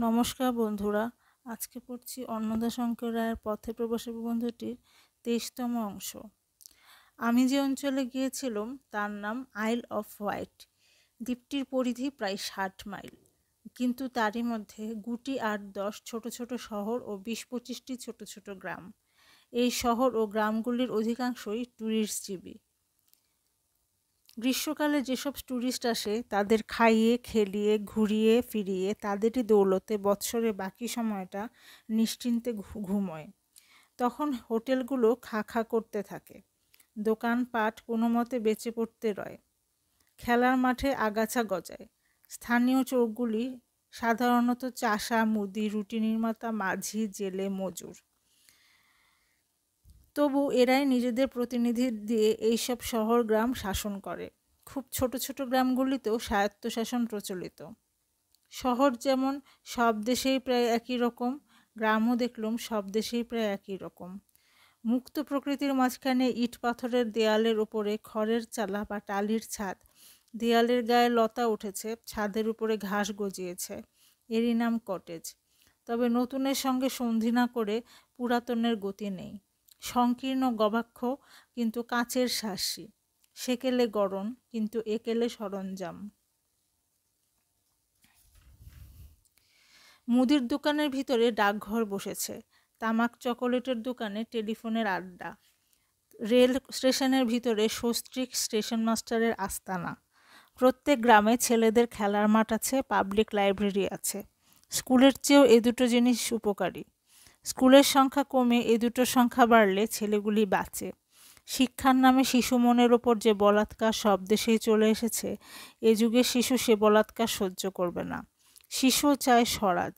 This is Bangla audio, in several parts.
নমস্কার বন্ধুরা, আজকে পড়ছি অন্নদাশঙ্কর রায়ের পথে প্রবাসী বন্ধুটির 23তম অংশ। আমি যে অঞ্চলে গিয়েছিলাম তার নাম আইল অফ হোয়াইট। দ্বীপটির পরিধি প্রায় 60 মাইল, কিন্তু তারই মধ্যে গুটি 8-10 ছোট ছোট শহর ও 20-25টি ছোট ছোট গ্রাম। এই শহর ও গ্রামগুলির অধিকাংশই ট্যুরিস্টজীবী। গ্রীষ্মকালে যেসব ট্যুরিস্ট আসে তাদের খাইয়ে খেলিয়ে ঘুরিয়ে ফিরিয়ে তাদেরই দৌলতে বৎসরে বাকি সময়টা নিশ্চিন্তে ঘুমোয়। তখন হোটেলগুলো খা খা করতে থাকে, দোকানপাট কোনো মতে বেঁচে পড়তে রয়, খেলার মাঠে আগাছা গজায়। স্থানীয় চৌকগুলি সাধারণত চাষা, মুদি, রুটি নির্মাতা, মাঝি, জেলে, মজুর। তবু এরাই নিজেদের প্রতিনিধি দিয়ে এইসব শহর গ্রাম শাসন করে। খুব ছোট ছোট গ্রামগুলিতেও স্বায়ত্তশাসন প্রচলিত। শহর যেমন সব দেশেই প্রায় একই রকম, গ্রামও দেখলাম সব দেশেই প্রায় একই রকম। মুক্ত প্রকৃতির মাঝখানে ইট পাথরের দেয়ালের উপরে খড়ের চালা বা টালির ছাদ, দেয়ালের গায়ে লতা উঠেছে, ছাদের উপরে ঘাস গজিয়েছে, এরই নাম কটেজ। তবে নতুনের সঙ্গে সন্ধি না করে পুরাতনের গতি নেই। সংকীর্ণ গবাক্ষ কিন্তু কাঁচের শাসি, সেকেলে গড়ন কিন্তু একেলে সরঞ্জাম। মুদির দোকানের ভিতরে ডাকঘর বসেছে, তামাক চকোলেটের দোকানে টেলিফোনের আড্ডা, রেল স্টেশনের ভিতরে সস্ত্রীক স্টেশন মাস্টারের আস্তানা। প্রত্যেক গ্রামে ছেলেদের খেলার মাঠ আছে, পাবলিক লাইব্রেরি আছে। স্কুলের চেয়েও এ দুটো জিনিস উপকারী। স্কুলের সংখ্যা কমে এ দুটোর সংখ্যা বাড়লে ছেলেগুলি বাঁচে। শিক্ষার নামে শিশু মনের ওপর যে বলাৎকার সব দেশেই চলে এসেছে, এ যুগে শিশু সে বলাৎকার সহ্য করবে না। শিশু চায় স্বরাজ,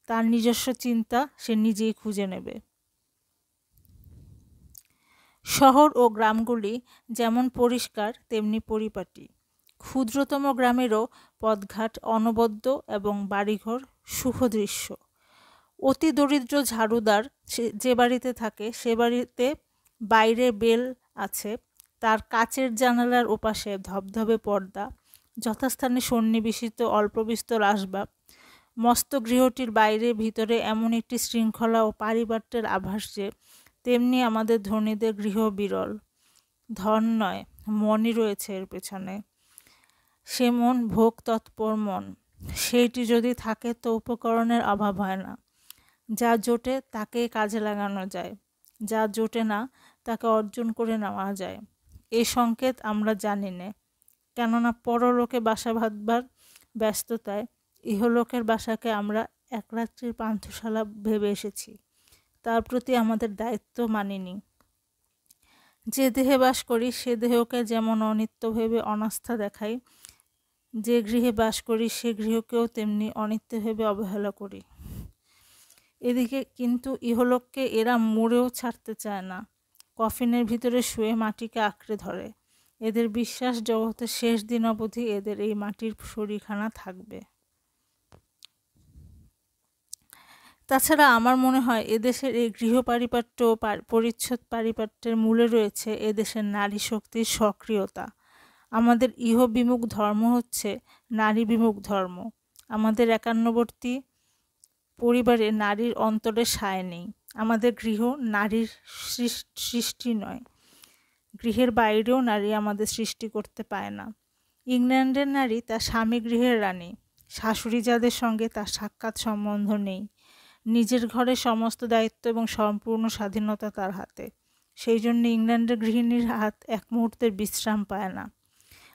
তার নিজস্ব চিন্তা সে নিজেই খুঁজে নেবে। শহর ও গ্রামগুলি যেমন পরিষ্কার তেমনি পরিপাটি। ক্ষুদ্রতম গ্রামেরও পথঘাট অনবদ্য এবং বাড়িঘর সুখদৃশ্য। অতি দরিদ্র ঝাড়ুদার যে বাড়িতে থাকে সে বাড়িতে বাইরে বেল আছে, তার কাচের জানালার ওপাশে ধবধবে পর্দা, যথাস্থানে সন্নিবেশিত অল্প বিস্তর আসবাব। মস্ত গৃহটির বাইরে ভিতরে এমন একটি শৃঙ্খলা ও পারিবাট্যের আভাস যে তেমনি আমাদের ধনীদের গৃহ বিরল। ধন নয়, মনই রয়েছে এর পেছনে। সে মন ভোগ তৎপর মন। সেইটি যদি থাকে তো উপকরণের অভাব হয় না। যা জোটে তাকেই কাজে লাগানো যায়, যা জোটে না তাকে অর্জন করে নেওয়া যায়। এই সংকেত আমরা জানি না, কেননা পরলোকে বাসা বাঁধবার ব্যস্ততায় ইহলোকের বাসাকে আমরা এক রাত্রির পান্থশালা ভেবে এসেছি, তার প্রতি আমাদের দায়িত্ব মানিনি। যে দেহে বাস করি সে দেহকে যেমন অনিত্য ভেবে অনাস্থা দেখাই, যে গৃহে বাস করি সে গৃহকেও তেমনি অনিত্য ভেবে অবহেলা করি। এদিকে কিন্তু ইহলোককে এরা মুড়েও ছাড়তে চায় না, কফিনের ভিতরে শুয়ে মাটিকে আঁকড়ে ধরে। এদের বিশ্বাস জগতের শেষ দিন অবধি এদের এই মাটির শরীরখানা থাকবে। তাছাড়া আমার মনে হয় এদেশের এই গৃহ পারিপাট্য ও পরিচ্ছদ পারিপাট্যের মূলে রয়েছে এদেশের নারী শক্তির সক্রিয়তা। আমাদের ইহ বিমুখ ধর্ম হচ্ছে নারী বিমুখ ধর্ম। আমাদের একান্নবর্তী পরিবারে নারীর অন্তরে সায় নেই। আমাদের গৃহ নারীর সৃষ্টি নয়, গৃহের বাইরেও নারী আমাদের সৃষ্টি করতে পায় না। ইংল্যান্ডের নারী তার স্বামী গৃহের রানী, শাশুড়ি যাদের সঙ্গে তার সাক্ষাৎ সম্বন্ধ নেই। নিজের ঘরে সমস্ত দায়িত্ব এবং সম্পূর্ণ স্বাধীনতা তার হাতে। সেই জন্য ইংল্যান্ডের গৃহিণীর হাত এক মুহূর্তের বিশ্রাম পায় না।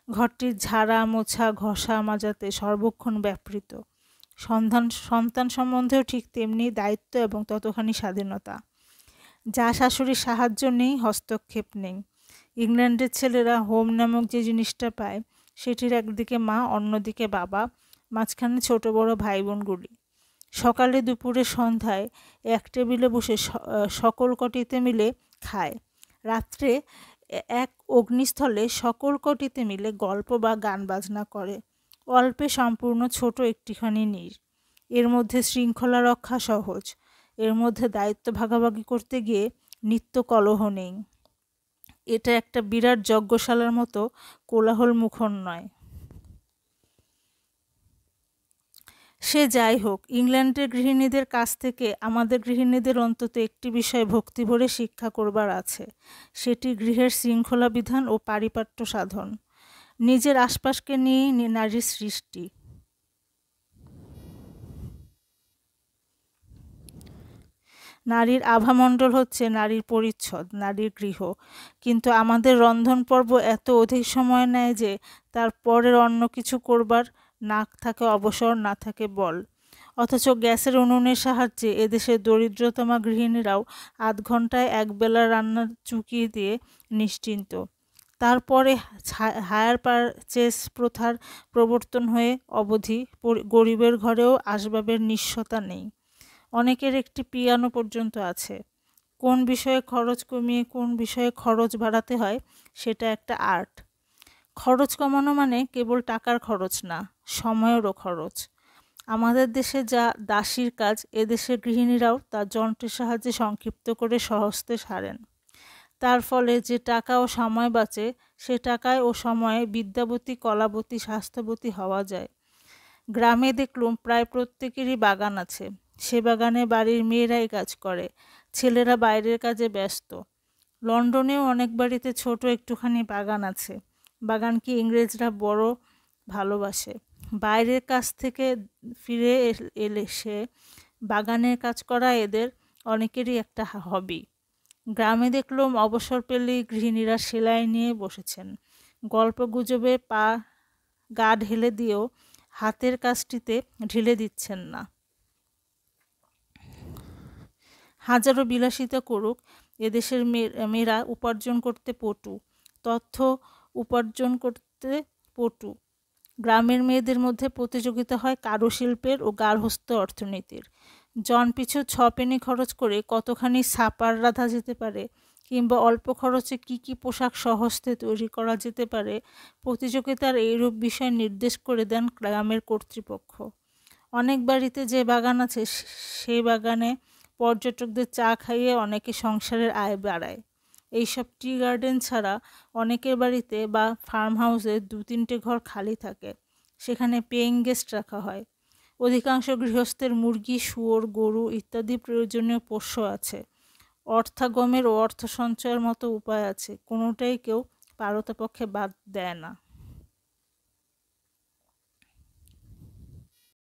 ঘরটির ঝাড়া মোছা ঘষা মাজাতে সর্বক্ষণ ব্যাপৃত। সন্তান সম্বন্ধেও ঠিক তেমনি দায়িত্ব এবং ততখানি স্বাধীনতা। যা শাশুড়ির সাহায্য নেই, হস্তক্ষেপ নেই। ইংল্যান্ডের ছেলেরা হোম নামক যে জিনিসটা পায় সেটির একদিকে মা, অন্যদিকে বাবা, মাঝখানে ছোট বড় ভাই বোনগুলি। সকালে দুপুরে সন্ধ্যায় এক টেবিলে বসে সকল কটিতে মিলে খায়। রাত্রে এক অগ্নিস্থলে সকল কটিতে মিলে গল্প বা গান বাজনা করে। অল্পে সম্পূর্ণ ছোট একটিখানি নীড়। এর মধ্যে শৃঙ্খলা রক্ষা সহজ, এর মধ্যে দায়িত্ব ভাগাভাগি করতে গিয়ে নিত্য কলহ নেই। এটা একটা বিরাট যজ্ঞশালার মতো কোলাহল মুখর নয়। সে যাই হোক, ইংল্যান্ডের গৃহিণীদের কাছ থেকে আমাদের গৃহিণীদের অন্তত একটি বিষয়ে ভক্তিভরে শিক্ষা করবার আছে, সেটি গৃহের শৃঙ্খলা বিধান ও পারিপাট্য সাধন। নিজের আশপাশকে নিয়েই নারীর সৃষ্টি। নারীর আভামণ্ডল হচ্ছে নারীর পরিচ্ছদ, নারীর গৃহ। কিন্তু আমাদের রন্ধন পর্ব এত অধিক সময় নেয় যে তার পরের অন্য কিছু করবার না থাকে অবসর, না থাকে বল। অথচ গ্যাসের উনুনের সাহায্যে এদেশের দরিদ্রতমা গৃহিণীরাও আধ ঘন্টায় একবেলা রান্নার চুকিয়ে দিয়ে নিশ্চিন্ত। তারপরে হায়ার পারচেস প্রথার প্রবর্তন হয়ে অবধি গরিবের ঘরেও আসবাবের নিঃস্বতা নেই। অনেকের একটি পিয়ানো পর্যন্ত আছে। কোন বিষয়ে খরচ কমিয়ে কোন বিষয়ে খরচ বাড়াতে হয় সেটা একটা আর্ট। খরচ কমানো মানে কেবল টাকার খরচ না, সময়েরও খরচ। আমাদের দেশে যা দাসীর কাজ, এদেশের গৃহিণীরাও তা যন্ত্রের সাহায্যে সংক্ষিপ্ত করে স্বহস্তে সারেন। তার ফলে যে টাকা ও সময় বাঁচে, সে টাকায় ও সময়ে বিদ্যাবতী, কলাবতী, স্বাস্থ্যবতী হওয়া যায়। গ্রামে দেখলুম প্রায় প্রত্যেকেরই বাগান আছে। সে বাগানে বাড়ির মেয়েরাই কাজ করে, ছেলেরা বাইরের কাজে ব্যস্ত। লন্ডনেও অনেক বাড়িতে ছোট একটুখানি বাগান আছে। বাগানকে ইংরেজরা বড় ভালোবাসে। বাইরের কাজ থেকে ফিরে এলে সে বাগানের কাজ করা এদের অনেকেরই একটা হবি। গ্রামে দেখলাম অবসর পেলেই গৃহিণীরা সেলাই নিয়ে বসেছেন। গল্প গুজবে গা ঢেলে দিয়েও হাতের কাজটিতে ঢিলে দিচ্ছেন না। হাজারো বিলাসিতা করুক, এদেশের মেয়েরা উপার্জন করতে পটু, তথ্য উপার্জন করতে পটু। গ্রামের মেয়েদের মধ্যে প্রতিযোগিতা হয় কারুশিল্পের ও গার্হস্থ্য অর্থনীতির। জন পিছু 6 পেনি খরচ করে কতখানি ছাপার রাঁধা যেতে পারে, কিংবা অল্প খরচে কি পোশাক সহজে তৈরি করা যেতে পারে, প্রতিযোগিতার এইরূপ বিষয় নির্দেশ করে দেন গ্রামের কর্তৃপক্ষ। অনেক বাড়িতে যে বাগান আছে, সেই বাগানে পর্যটকদের চা খাইয়ে অনেকে সংসারের আয় বাড়ায়। এইসব টি গার্ডেন ছাড়া অনেকের বাড়িতে বা ফার্ম হাউসে 2-3টে ঘর খালি থাকে, সেখানে পেইং গেস্ট রাখা হয়। অধিকাংশ গৃহস্থের মুরগি, শুয়োর, গরু ইত্যাদি প্রয়োজনীয় পোষ্য আছে। অর্থাগমের ও অর্থ সঞ্চয়ের মতো উপায় আছে, কোনোটাই কেউ পারতপক্ষে বাদ দেয় না।